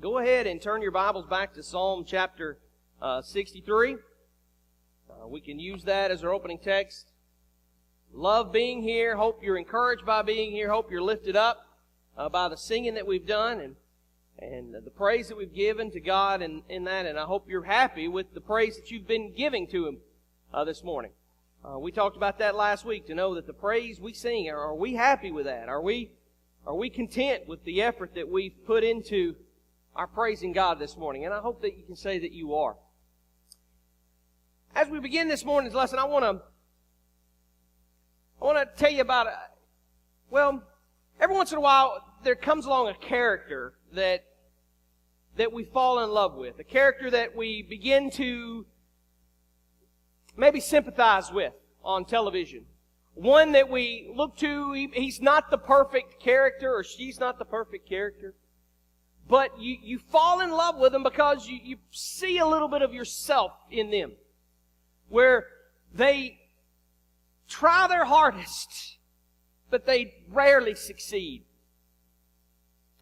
Go ahead and turn your Bibles back to Psalm chapter 63. We can use that as our opening text. Love being here. Hope you're encouraged by being here. Hope you're lifted up by the singing that we've done and the praise that we've given to God in that. And I hope you're happy with the praise that you've been giving to Him this morning. We talked about that last week, to know that the praise we sing, are we happy with that? Are we content with the effort that we've put into our praising God this morning? And I hope that you can say that you are. As we begin this morning's lesson, I want to tell you about, every once in a while there comes along a character that we fall in love with, a character that we begin to maybe sympathize with on television. One that we look to, he's not the perfect character, or she's not the perfect character. But you fall in love with them because you see a little bit of yourself in them. Where they try their hardest, but they rarely succeed.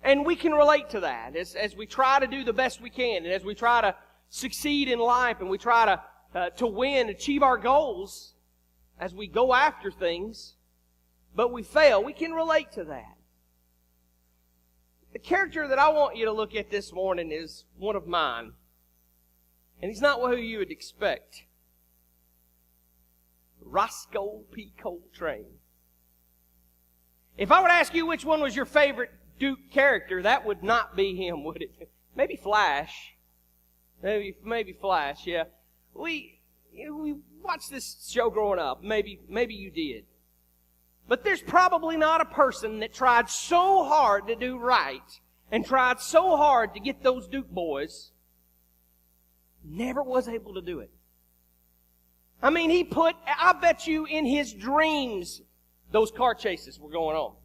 And we can relate to that as we try to do the best we can, and as we try to succeed in life, and we try to win, achieve our goals, as we go after things, but we fail. We can relate to that. The character that I want you to look at this morning is one of mine. And he's not who you would expect. Roscoe P. Coltrane. If I were to ask you which one was your favorite Duke character, that would not be him, would it? Maybe Flash. Maybe Flash, yeah. We watched this show growing up. Maybe you did. But there's probably not a person that tried so hard to do right and tried so hard to get those Duke boys, never was able to do it. I mean, I bet you in his dreams, those car chases were going on.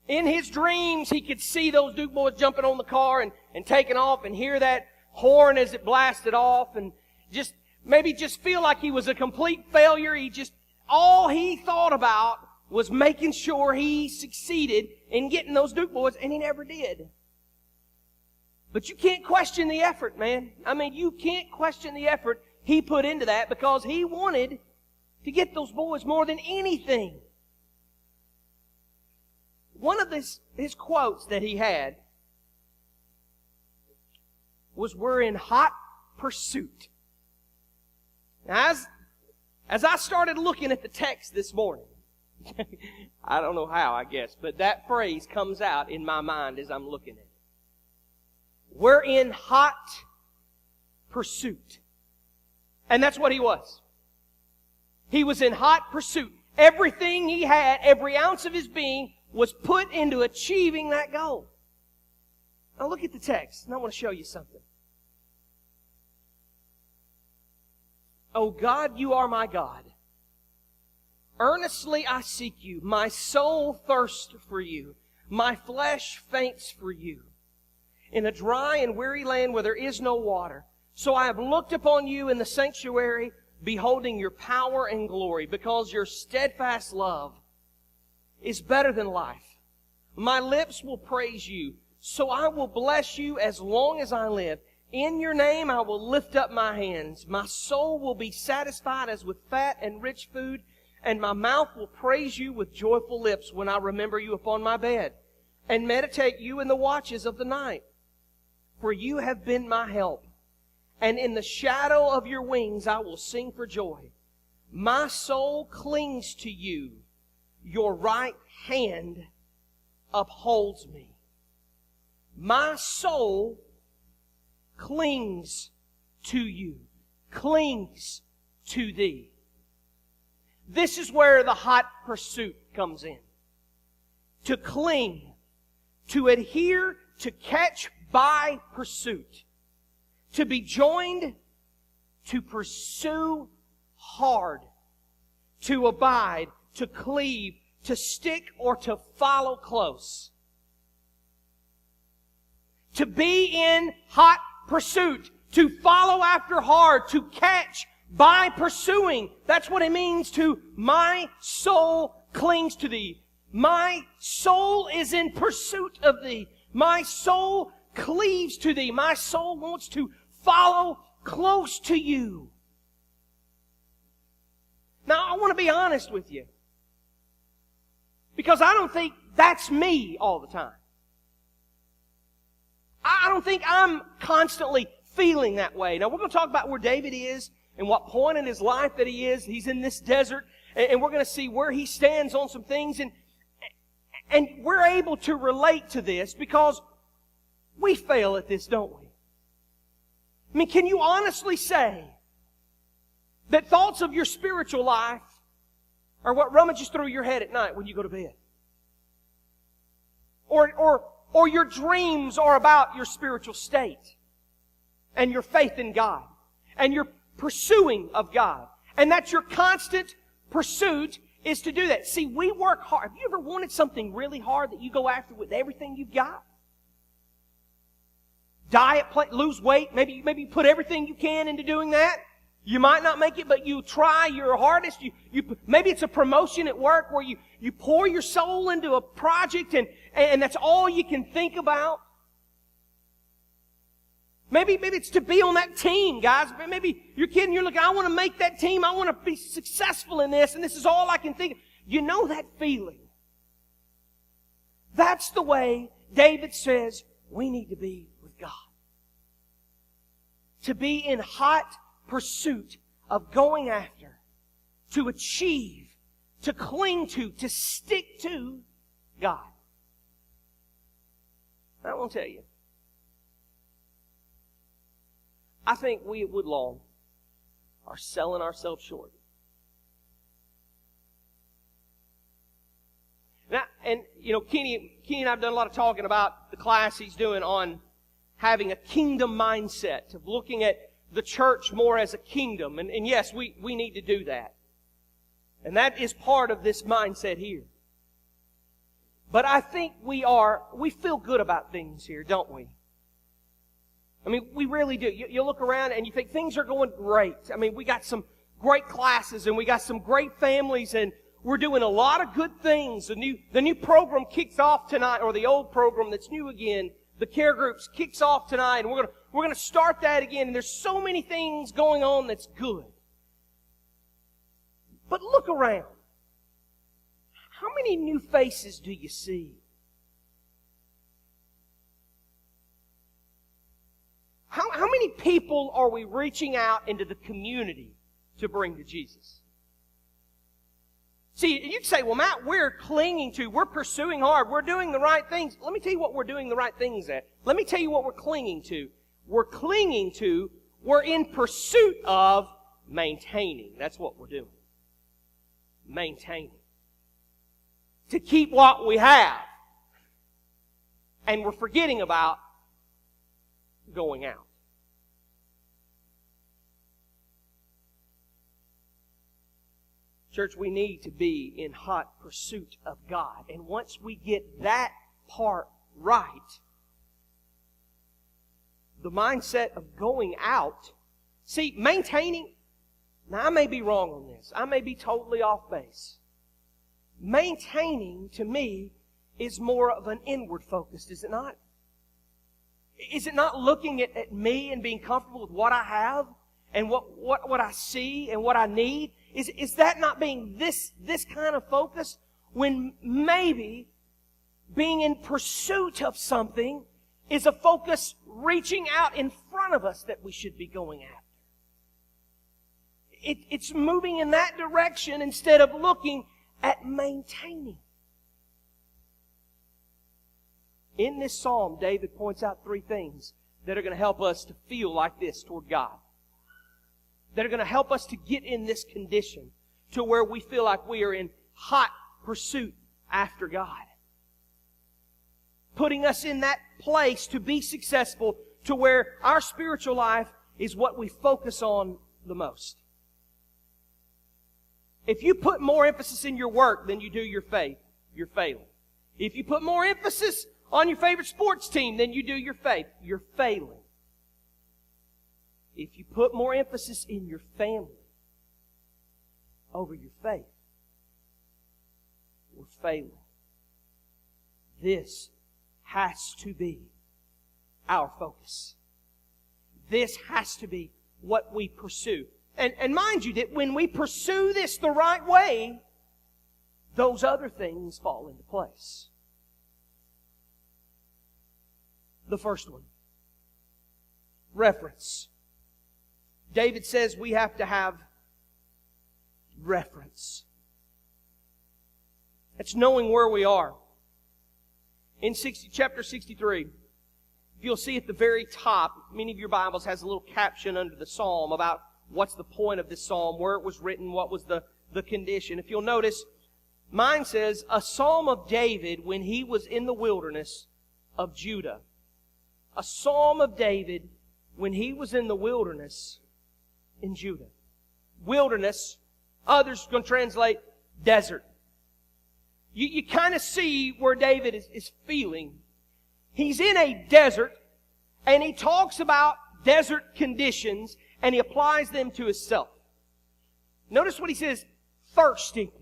In his dreams, he could see those Duke boys jumping on the car and taking off, and hear that horn as it blasted off, and maybe feel like he was a complete failure. All he thought about was making sure he succeeded in getting those Duke boys, and he never did. But you can't question the effort, man. I mean, you can't question the effort he put into that, because he wanted to get those boys more than anything. One of his quotes that he had was, "We're in hot pursuit." Now, as I started looking at the text this morning, I don't know how, I guess, but that phrase comes out in my mind as I'm looking at it. We're in hot pursuit. And that's what he was. He was in hot pursuit. Everything he had, every ounce of his being, was put into achieving that goal. Now look at the text, and I want to show you something. "O God, you are my God. Earnestly I seek you. My soul thirsts for you. My flesh faints for you. In a dry and weary land where there is no water. So I have looked upon you in the sanctuary, beholding your power and glory, because your steadfast love is better than life. My lips will praise you, so I will bless you as long as I live. In your name I will lift up my hands. My soul will be satisfied as with fat and rich food, and my mouth will praise you with joyful lips when I remember you upon my bed, and meditate you in the watches of the night. For you have been my help, and in the shadow of your wings I will sing for joy. My soul clings to you. Your right hand upholds me." My soul clings to you, clings to thee. This is where the hot pursuit comes in. To cling, to adhere, to catch by pursuit. To be joined, to pursue hard, to abide, to cleave, to stick, or to follow close. To be in hot pursuit, to follow after hard, to catch by pursuing. That's what it means to "my soul clings to thee." My soul is in pursuit of thee. My soul cleaves to Thee. My soul wants to follow close to You. Now, I want to be honest with you, because I don't think that's me all the time. I don't think I'm constantly feeling that way. Now, we're going to talk about where David is and what point in his life that he is. He's in this desert, and we're going to see where he stands on some things. And we're able to relate to this because we fail at this, don't we? I mean, can you honestly say that thoughts of your spiritual life are what rummages through your head at night when you go to bed? Or your dreams are about your spiritual state and your faith in God and your pursuing of God. And that's your constant pursuit is to do that. See, we work hard. Have you ever wanted something really hard that you go after with everything you've got? Diet, lose weight. Maybe you put everything you can into doing that. You might not make it, but you try your hardest. Maybe it's a promotion at work where you pour your soul into a project and that's all you can think about. Maybe it's to be on that team, guys. Maybe you're kidding. You're looking, I want to make that team. I want to be successful in this, and this is all I can think of. You know that feeling. That's the way David says we need to be with God. To be in hot pursuit of going after, to achieve, to cling to stick to God. I want to tell you, I think we at Woodlawn are selling ourselves short. Now, and you know, Kenny and I have done a lot of talking about the class he's doing on having a kingdom mindset, of looking at the church more as a kingdom. And yes, we need to do that. And that is part of this mindset here. But I think we feel good about things here, don't we? I mean, we really do. You look around and you think things are going great. I mean, we got some great classes and we got some great families and we're doing a lot of good things. The new program kicks off tonight, or the old program that's new again. The care groups kicks off tonight, and we're going to start that again. And there's so many things going on that's good. But look around. How many new faces do you see? How many people are we reaching out into the community to bring to Jesus? See, you can say, well, Matt, we're pursuing hard, we're doing the right things. Let me tell you what we're doing the right things at. Let me tell you what we're clinging to. We're in pursuit of maintaining. That's what we're doing. Maintaining. To keep what we have. And we're forgetting about going out. Church, we need to be in hot pursuit of God. And once we get that part right, the mindset of going out, see, maintaining, now I may be wrong on this. I may be totally off base. Maintaining, to me, is more of an inward focus, is it not? Is it not looking at me and being comfortable with what I have and what I see and what I need? Is that not being this kind of focus, when maybe being in pursuit of something is a focus reaching out in front of us that we should be going after? It's moving in that direction instead of looking at maintaining. In this psalm, David points out 3 things that are going to help us to feel like this toward God. That are going to help us to get in this condition to where we feel like we are in hot pursuit after God. Putting us in that place to be successful, to where our spiritual life is what we focus on the most. If you put more emphasis in your work than you do your faith, you're failing. If you put more emphasis on your favorite sports team than you do your faith, you're failing. If you put more emphasis in your family over your faith, we're failing. This has to be our focus. This has to be what we pursue. And mind you, that when we pursue this the right way, those other things fall into place. The first one, reference. David says we have to have reference. It's knowing where we are. In chapter 63, you'll see at the very top, many of your Bibles has a little caption under the psalm about what's the point of this psalm, where it was written, what was the condition. If you'll notice, mine says, a psalm of David when he was in the wilderness of Judah. A psalm of David when he was in the wilderness in Judah. Wilderness, others are going to translate desert. You kind of see where David is feeling. He's in a desert, and he talks about desert conditions, and he applies them to himself. Notice what he says, thirsty.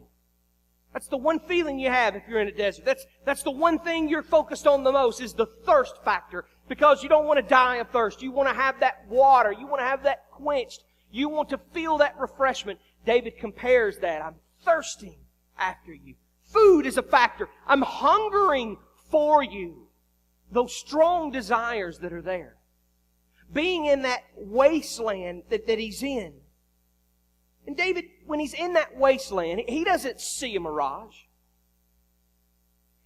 That's the one feeling you have if you're in a desert. That's the one thing you're focused on the most, is the thirst factor. Because you don't want to die of thirst. You want to have that water. You want to have that quenched. You want to feel that refreshment. David compares that. I'm thirsting after you. Food is a factor. I'm hungering for you. Those strong desires that are there. Being in that wasteland that he's in. And David, when he's in that wasteland, he doesn't see a mirage.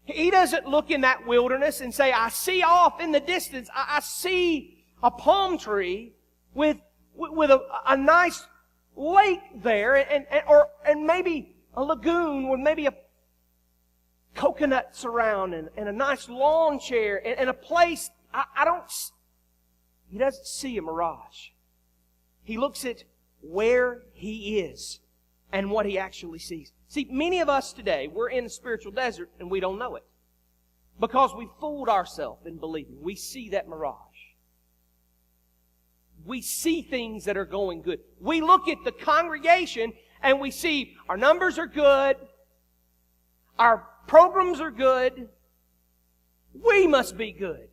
He doesn't look in that wilderness and say, I see off in the distance, I see a palm tree with a nice lake there, and maybe a lagoon with maybe a coconuts around and a nice lawn chair and a place. He doesn't see a mirage. He looks at where he is and what he actually sees. See, many of us today, we're in a spiritual desert and we don't know it. Because we fooled ourselves in believing. We see that mirage. We see things that are going good. We look at the congregation and we see our numbers are good. Our programs are good. We must be good.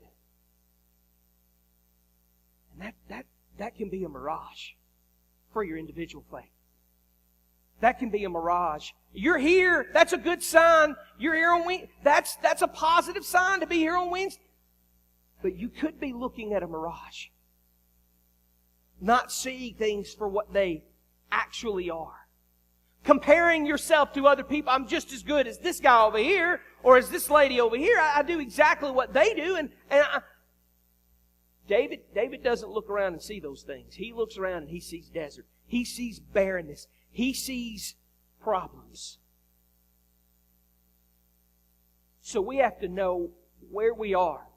And that can be a mirage for your individual faith. That can be a mirage. You're here. That's a good sign. You're here on Wednesday. That's a positive sign to be here on Wednesday. But you could be looking at a mirage. Not seeing things for what they actually are. Comparing yourself to other people. I'm just as good as this guy over here or as this lady over here. I do exactly what they do. David doesn't look around and see those things. He looks around and he sees desert. He sees barrenness. He sees problems. So we have to know where we are.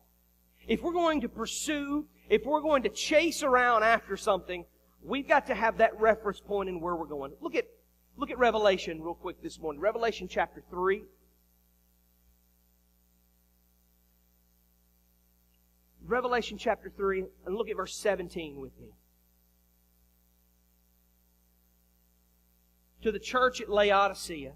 If we're going to pursue, if we're going to chase around after something, we've got to have that reference point in where we're going. Look at Revelation real quick this morning. Revelation chapter 3. Revelation chapter 3, and look at verse 17 with me. To the church at Laodicea,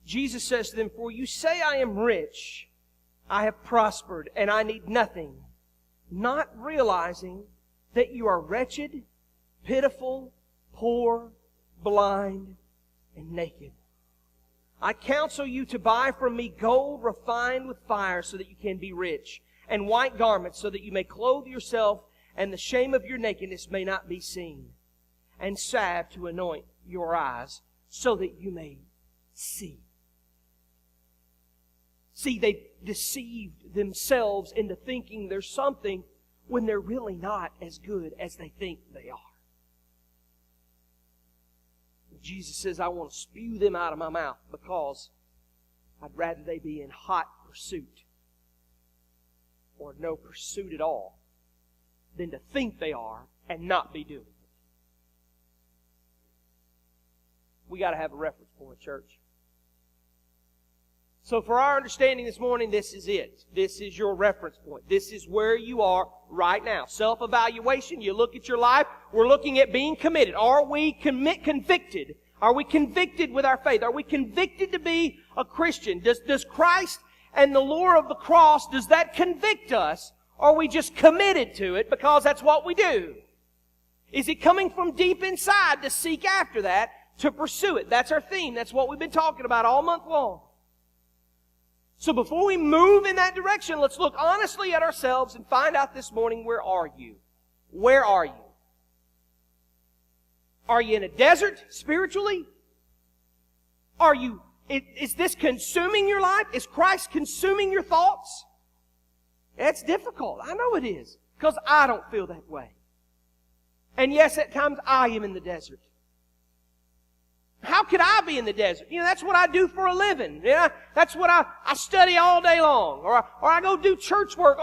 Jesus says to them, "For you say I am rich, I have prospered, and I need nothing, not realizing that you are wretched, pitiful, poor, blind, and naked. I counsel you to buy from me gold refined with fire so that you can be rich, and white garments so that you may clothe yourself, and the shame of your nakedness may not be seen, and salve to anoint your eyes so that you may see." See, they've deceived themselves into thinking there's something when they're really not as good as they think they are. Jesus says, I want to spew them out of my mouth because I'd rather they be in hot pursuit or no pursuit at all than to think they are and not be doing it. We got to have a reference point, church. So for our understanding this morning, this is it. This is your reference point. This is where you are right now. Self-evaluation, you look at your life. We're looking at being committed. Are we convicted? Are we convicted with our faith? Are we convicted to be a Christian? Does Christ and the lure of the cross, does that convict us? Or are we just committed to it because that's what we do? Is it coming from deep inside to seek after that, to pursue it? That's our theme. That's what we've been talking about all month long. So before we move in that direction, let's look honestly at ourselves and find out this morning, where are you? Where are you? Are you in a desert spiritually? Is this consuming your life? Is Christ consuming your thoughts? It's difficult. I know it is. Because I don't feel that way. And yes, at times I am in the desert. How could I be in the desert? That's what I do for a living. That's what I study all day long. Or I go do church work.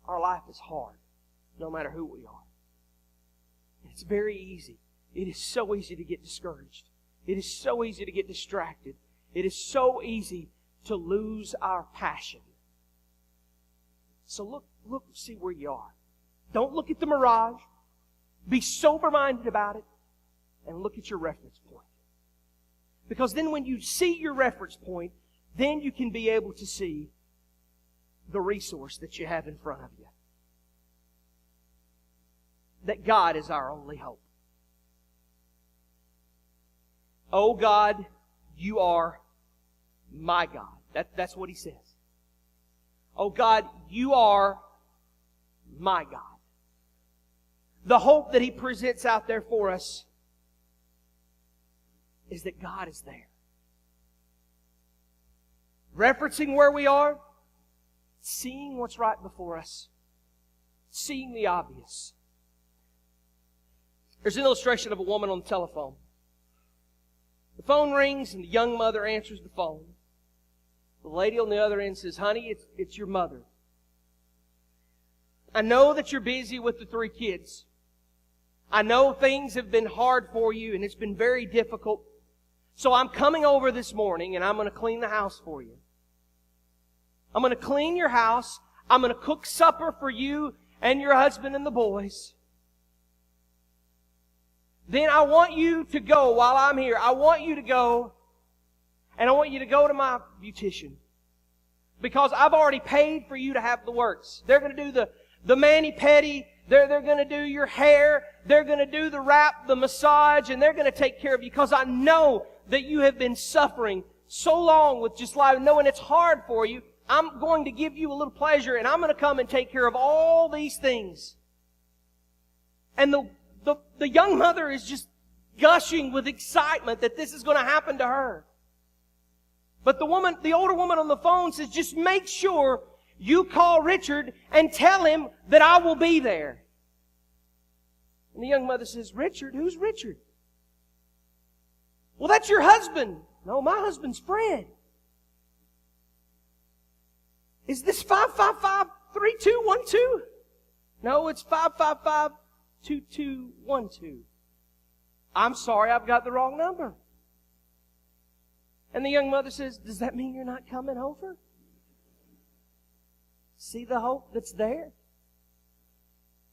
Our life is hard, no matter who we are. It's very easy. It is so easy to get discouraged. It is so easy to get distracted. It is so easy to lose our passion. So look, see where you are. Don't look at the mirage. Be sober-minded about it. And look at your reference point. Because then when you see your reference point, then you can be able to see the resource that you have in front of you. That God is our only hope. Oh God, you are my God. That's what he says. Oh God, you are my God. The hope that he presents out there for us is that God is there. Referencing where we are, seeing what's right before us, seeing the obvious. There's an illustration of a woman on the telephone. The phone rings and the young mother answers the phone. The lady on the other end says, "Honey, it's your mother. I know that you're busy with the 3 kids. I know things have been hard for you and it's been very difficult. So I'm coming over this morning and I'm going to clean the house for you. I'm going to clean your house. I'm going to cook supper for you and your husband and the boys. Then I want you to go while I'm here. I want you to go, and I want you to go to my beautician. Because I've already paid for you to have the works. They're going to do the mani-pedi. They're going to do your hair. They're going to do the wrap, the massage, and they're going to take care of you. Because I know that you have been suffering so long with just life, knowing it's hard for you. I'm going to give you a little pleasure, and I'm going to come and take care of all these things." And the young mother is just gushing with excitement that this is going to happen to her. But the older woman on the phone says, "Just make sure you call Richard and tell him that I will be there." And the young mother says, "Richard? Who's Richard?" "Well, that's your husband." "No, my husband's Fred." "Is this 555-3212? "No, it's 555-2212. "I'm sorry, I've got the wrong number." And the young mother says, "Does that mean you're not coming over? See the hope that's there?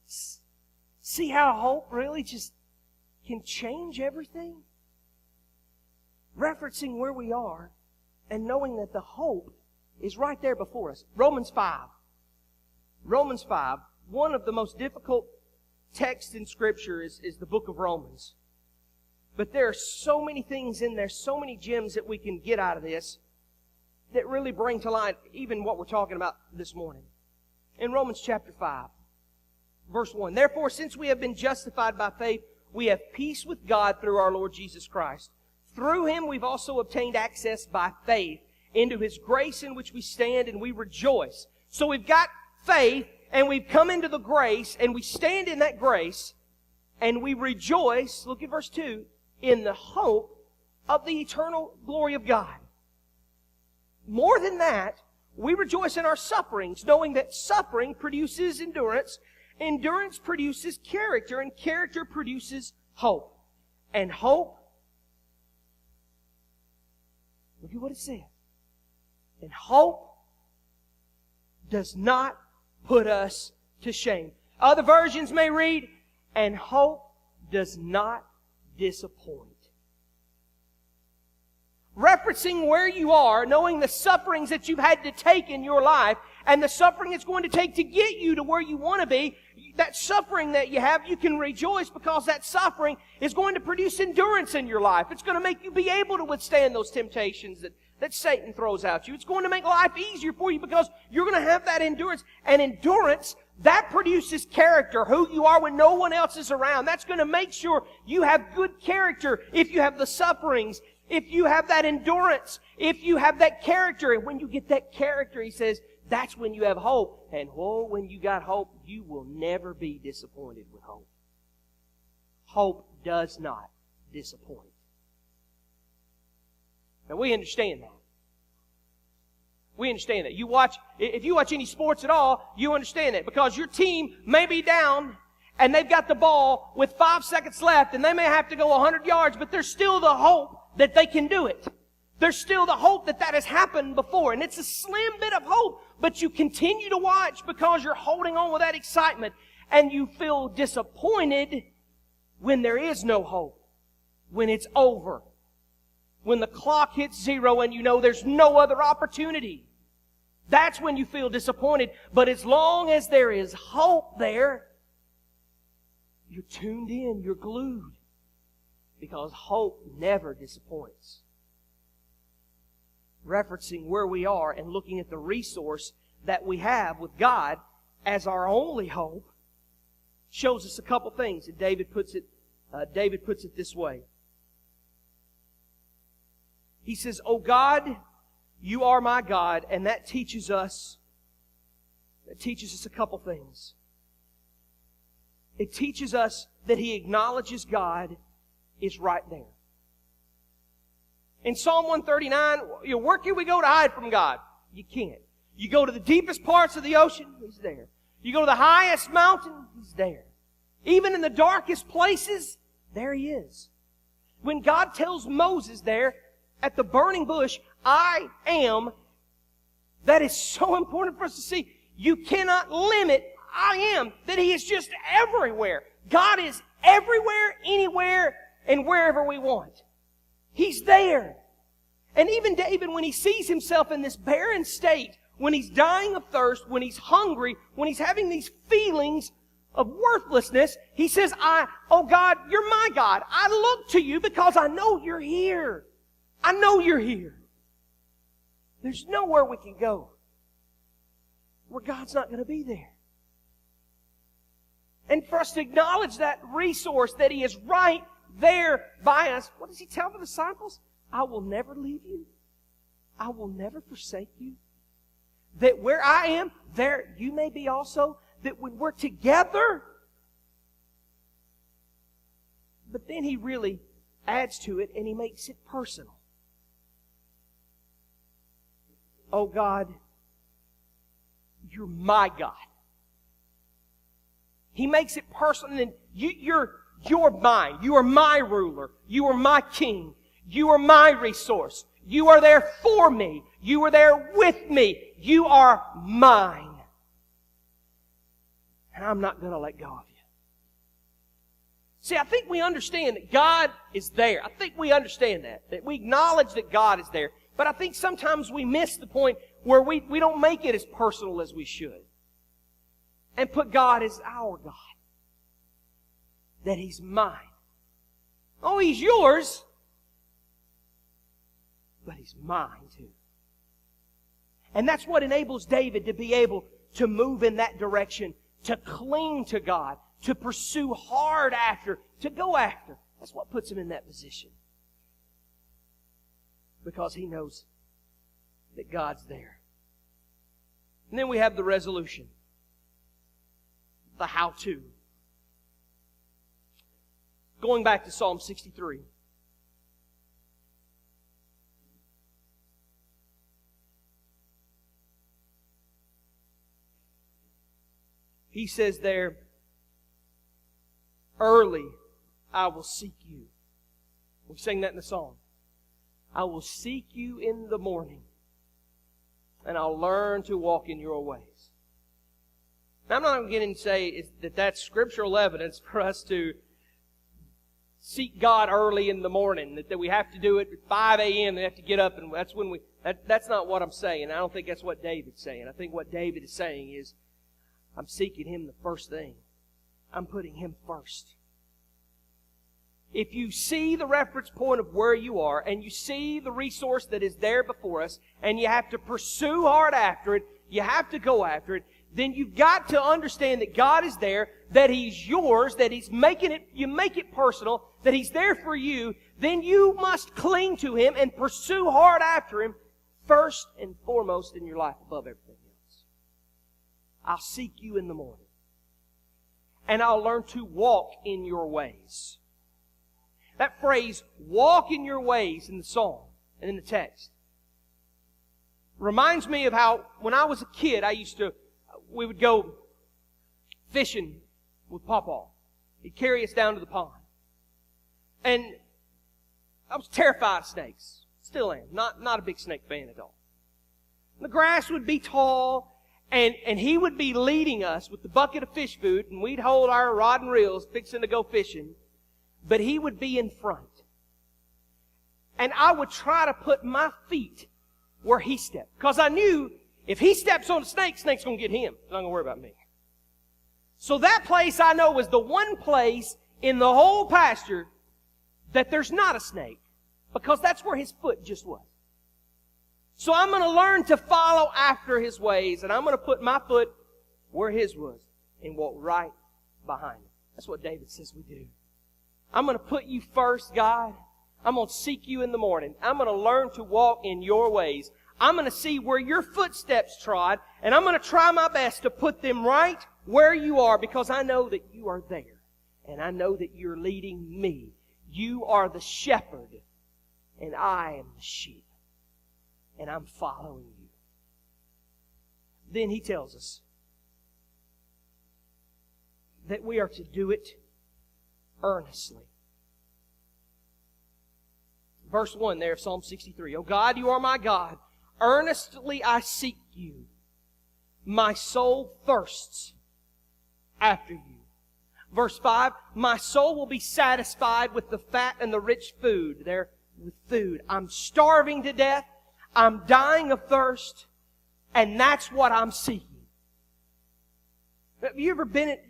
See how hope really just can change everything?" Referencing where we are and knowing that the hope is right there before us. Romans 5. One of the most difficult texts in Scripture is the book of Romans. But there are so many things in there, so many gems that we can get out of this that really bring to light even what we're talking about this morning. In Romans chapter 5, verse 1, "Therefore, since we have been justified by faith, we have peace with God through our Lord Jesus Christ. Through Him we've also obtained access by faith into His grace in which we stand and we rejoice." So we've got faith and we've come into the grace and we stand in that grace and we rejoice, look at verse 2, in the hope of the eternal glory of God. More than that, we rejoice in our sufferings, knowing that suffering produces endurance, endurance produces character, and character produces hope. And hope, look at what it says. And hope does not put us to shame. Other versions may read, and hope does not disappoint. Referencing where you are, knowing the sufferings that you've had to take in your life, and the suffering it's going to take to get you to where you want to be, that suffering that you have, you can rejoice because that suffering is going to produce endurance in your life. It's going to make you be able to withstand those temptations that Satan throws at you. It's going to make life easier for you because you're going to have that endurance. And endurance, that produces character, who you are when no one else is around. That's going to make sure you have good character if you have the sufferings, if you have that endurance, if you have that character. And when you get that character, he says, that's when you have hope. And when you got hope, you will never be disappointed with hope. Hope does not disappoint. Now we understand that. We understand that. If you watch any sports at all, you understand that. Because your team may be down and they've got the ball with 5 seconds left and they may have to go 100 yards, but there's still the hope that they can do it. There's still the hope that has happened before. And it's a slim bit of hope, but you continue to watch because you're holding on with that excitement. And you feel disappointed when there is no hope. When it's over. When the clock hits 0 and you know there's no other opportunity. That's when you feel disappointed. But as long as there is hope there, you're tuned in, you're glued. Because hope never disappoints. Referencing where we are and looking at the resource that we have with God as our only hope shows us a couple things. And David puts it this way. He says, "O God, you are my God," and that teaches us a couple things. It teaches us that he acknowledges God is right there. In Psalm 139, where can we go to hide from God? You can't. You go to the deepest parts of the ocean, he's there. You go to the highest mountain, he's there. Even in the darkest places, there he is. When God tells Moses there at the burning bush, I am, that is so important for us to see. You cannot limit I am, that he is just everywhere. God is everywhere, anywhere, and wherever we want. He's there. And even David, when he sees himself in this barren state, when he's dying of thirst, when he's hungry, when he's having these feelings of worthlessness, he says, oh God, you're my God. I look to you because I know you're here. I know you're here. There's nowhere we can go where God's not going to be there. And for us to acknowledge that resource, that he is right there by us, what does he tell the disciples? I will never leave you. I will never forsake you. That where I am, there you may be also. That when we're together. But then he really adds to it and he makes it personal. Oh God, you're my God. He makes it personal. And you're mine. You are my ruler. You are my king. You are my resource. You are there for me. You are there with me. You are mine. And I'm not going to let go of you. See, I think we understand that God is there. I think we understand that we acknowledge that God is there. But I think sometimes we miss the point where we don't make it as personal as we should. And put God as our God. That he's mine. Oh, he's yours. But he's mine too. And that's what enables David to be able to move in that direction. To cling to God. To pursue hard after. To go after. That's what puts him in that position. Because he knows that God's there. And then we have the resolution. The how-to. Going back to Psalm 63. He says there, early I will seek you. We sang that in the song. I will seek you in the morning, and I'll learn to walk in your ways. Now, I'm not going to get in and say that that's scriptural evidence for us to seek God early in the morning, that we have to do it at 5 a.m. We have to get up, and that's when that's not what I'm saying. I don't think that's what David's saying. I think what David is saying is, I'm seeking Him the first thing. I'm putting Him first. If you see the reference point of where you are, and you see the resource that is there before us, and you have to pursue hard after it, you have to go after it, then you've got to understand that God is there, that He's yours, that He's making it, you make it personal, that He's there for you, then you must cling to Him and pursue hard after Him first and foremost in your life above everything else. I'll seek you in the morning, and I'll learn to walk in your ways. That phrase, walk in your ways, in the song and in the text, reminds me of how when I was a kid, we would go fishing with Pawpaw. He'd carry us down to the pond. And I was terrified of snakes. Still am. Not a big snake fan at all. The grass would be tall, and he would be leading us with the bucket of fish food, and we'd hold our rod and reels fixing to go fishing, but he would be in front. And I would try to put my feet where he stepped, because I knew if he steps on a snake, snake's going to get him. It's not going to worry about me. So that place I know is the one place in the whole pasture that there's not a snake, because that's where his foot just was. So I'm going to learn to follow after his ways, and I'm going to put my foot where his was and walk right behind him. That's what David says we do. I'm going to put you first, God. I'm going to seek you in the morning. I'm going to learn to walk in your ways. I'm going to see where your footsteps trod, and I'm going to try my best to put them right where you are, because I know that you are there, and I know that you're leading me. You are the shepherd, and I am the sheep, and I'm following you. Then he tells us that we are to do it earnestly. Verse 1 there of Psalm 63. O God, you are my God. Earnestly I seek you. My soul thirsts after you. Verse 5, my soul will be satisfied with the fat and the rich food. There with food. I'm starving to death. I'm dying of thirst. And that's what I'm seeking. Have you ever been at...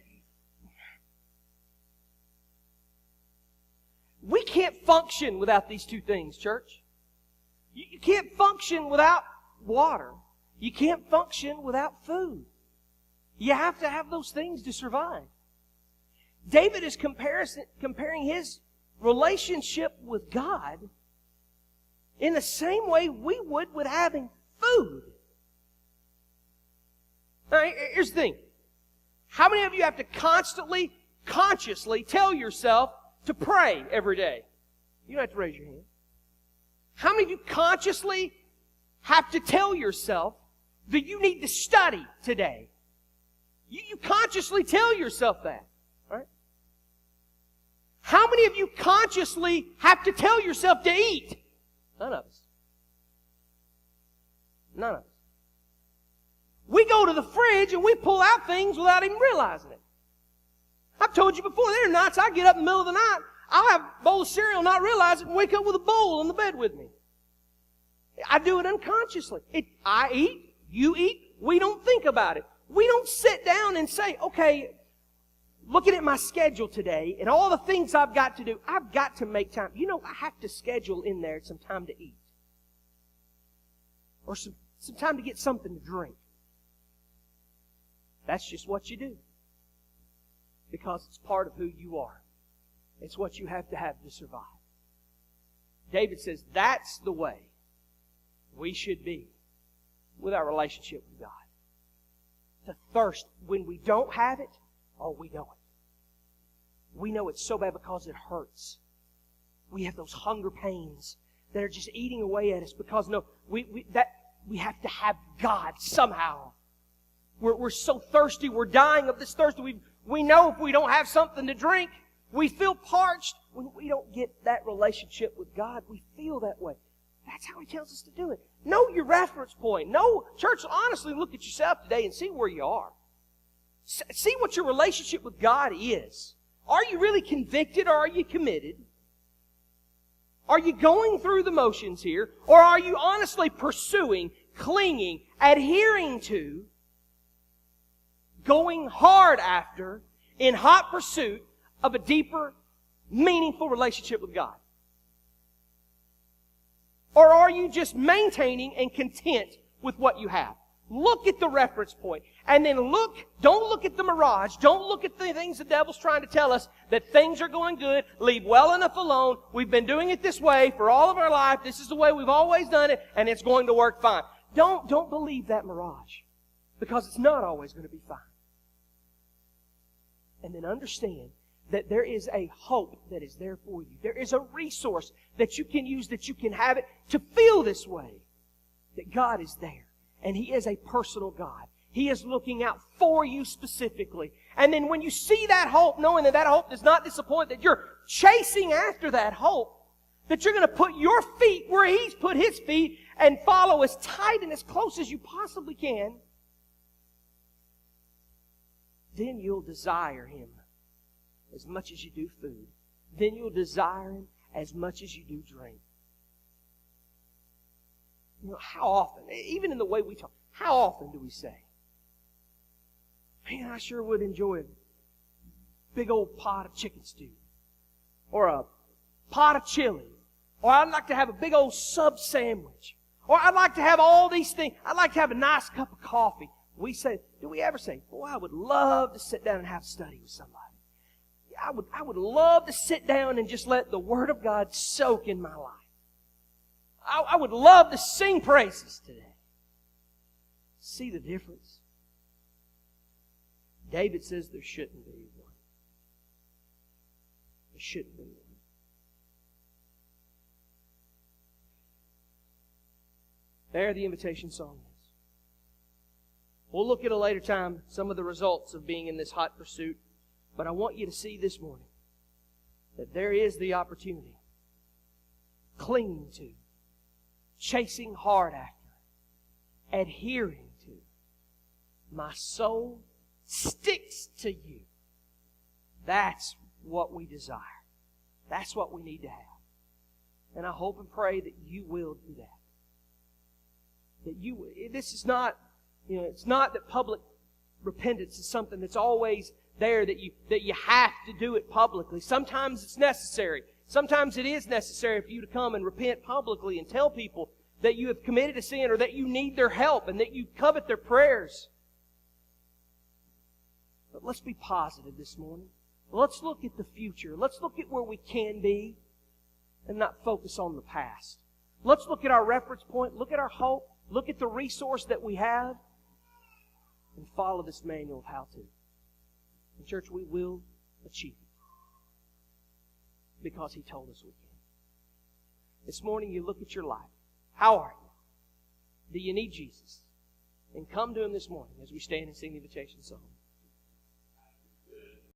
We can't function without these two things, church. You can't function without water. You can't function without food. You have to have those things to survive. David is comparing his relationship with God in the same way we would with having food. Now, here's the thing. How many of you have to constantly, consciously tell yourself to pray every day? You don't have to raise your hand. How many of you consciously have to tell yourself that you need to study today? You consciously tell yourself that, right? How many of you consciously have to tell yourself to eat? None of us. None of us. We go to the fridge and we pull out things without even realizing it. I've told you before, there are nights I get up in the middle of the night, I'll have a bowl of cereal, not realize it, and wake up with a bowl in the bed with me. I do it unconsciously. I eat, you eat, we don't think about it. We don't sit down and say, okay, looking at my schedule today and all the things I've got to do, I've got to make time. You know, I have to schedule in there some time to eat. Or some time to get something to drink. That's just what you do. Because it's part of who you are. It's what you have to survive. David says that's the way we should be with our relationship with God. To thirst when we don't have it, oh, we know it. We know it's so bad because it hurts. We have those hunger pains that are just eating away at us because we have to have God somehow. We're so thirsty, we're dying of this thirst. We know if we don't have something to drink, we feel parched. When we don't get that relationship with God, we feel that way. That's how He tells us to do it. Know your reference point. Church, honestly look at yourself today and see where you are. See what your relationship with God is. Are you really convicted or are you committed? Are you going through the motions here? Or are you honestly pursuing, clinging, adhering to, going hard after, in hot pursuit of a deeper, meaningful relationship with God? Or are you just maintaining and content with what you have? Look at the reference point. And then don't look at the mirage. Don't look at the things the devil's trying to tell us, that things are going good. Leave well enough alone. We've been doing it this way for all of our life. This is the way we've always done it, and it's going to work fine. Don't believe that mirage, because it's not always going to be fine. And then understand that there is a hope that is there for you. There is a resource that you can use, that you can have it to feel this way. That God is there. And He is a personal God. He is looking out for you specifically. And then when you see that hope, knowing that that hope does not disappoint, that you're chasing after that hope, that you're going to put your feet where He's put His feet and follow as tight and as close as you possibly can, then you'll desire Him as much as you do food. Then you'll desire Him as much as you do drink. You know, how often, even in the way we talk, how often do we say, man, I sure would enjoy a big old pot of chicken stew, or a pot of chili, or I'd like to have a big old sub sandwich, or I'd like to have all these things, I'd like to have a nice cup of coffee. Do we ever say, boy, I would love to sit down and have a study with somebody. I would love to sit down and just let the Word of God soak in my life. I would love to sing praises today. See the difference? David says there shouldn't be one. There shouldn't be one. There the invitation song is. We'll look at a later time some of the results of being in this hot pursuit. But I want you to see this morning that there is the opportunity, clinging to, chasing hard after, adhering to. My soul sticks to you. That's what we desire. That's what we need to have. And I hope and pray that you will do that. This is not, it's not that public repentance is something that's always there, that you have to do it publicly. Sometimes it's necessary. Sometimes it is necessary for you to come and repent publicly and tell people that you have committed a sin, or that you need their help and that you covet their prayers. But let's be positive this morning. Let's look at the future. Let's look at where we can be and not focus on the past. Let's look at our reference point, look at our hope, look at the resource that we have, and follow this manual of how to. And church, we will achieve it, because He told us we can. This morning you look at your life. How are you? Do you need Jesus? And come to Him this morning as we stand and sing the invitation song.